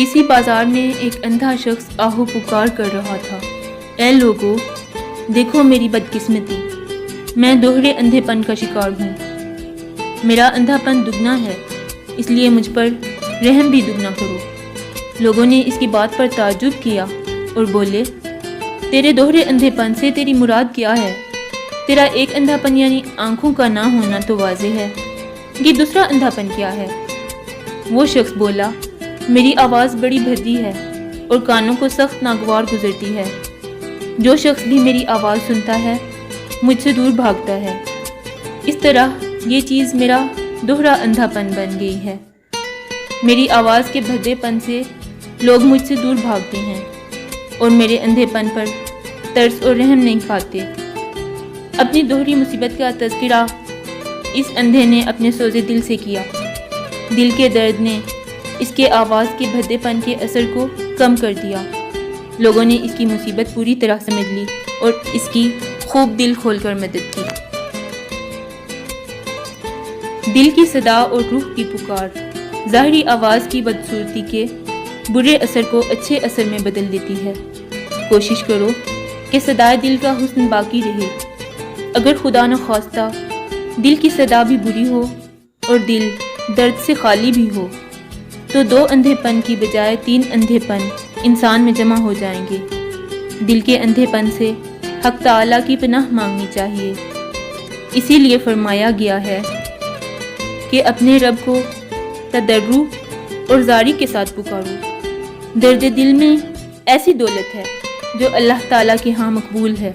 کسی بازار میں ایک اندھا شخص آہو پکار کر رہا تھا، اے لوگو، دیکھو میری بدقسمتی، میں دوہرے اندھے پن کا شکار ہوں۔ میرا اندھا پن دگنا ہے، اس لیے مجھ پر رحم بھی دگنا کرو۔ لوگوں نے اس کی بات پر تعجب کیا اور بولے، تیرے دوہرے اندھے پن سے تیری مراد کیا ہے؟ تیرا ایک اندھا پن یعنی آنکھوں کا نہ ہونا تو واضح ہے، یہ دوسرا اندھا پن کیا ہے؟ وہ شخص بولا، میری آواز بڑی بھدی ہے اور کانوں کو سخت ناگوار گزرتی ہے۔ جو شخص بھی میری آواز سنتا ہے مجھ سے دور بھاگتا ہے۔ اس طرح یہ چیز میرا دوہرا اندھا پن بن گئی ہے۔ میری آواز کے بھدے پن سے لوگ مجھ سے دور بھاگتے ہیں اور میرے اندھے پن پر ترس اور رحم نہیں کھاتے۔ اپنی دوہری مصیبت کا تذکرہ اس اندھے نے اپنے سوزے دل سے کیا۔ دل کے درد نے اس کے آواز کے بھدے پن کے اثر کو کم کر دیا۔ لوگوں نے اس کی مصیبت پوری طرح سمجھ لی اور اس کی خوب دل کھول کر مدد کی۔ دل کی صدا اور روح کی پکار ظاہری آواز کی بدصورتی کے برے اثر کو اچھے اثر میں بدل دیتی ہے۔ کوشش کرو کہ صدائے دل کا حسن باقی رہے۔ اگر خدا نخواستہ دل کی صدا بھی بری ہو اور دل درد سے خالی بھی ہو تو 2 اندھے پن کی بجائے 3 اندھے پن انسان میں جمع ہو جائیں گے۔ دل کے اندھے پن سے حق تعالیٰ کی پناہ مانگنی چاہیے۔ اسی لیے فرمایا گیا ہے کہ اپنے رب کو تضرع اور زاری کے ساتھ پکارو۔ درد دل میں ایسی دولت ہے جو اللہ تعالیٰ کے ہاں مقبول ہے۔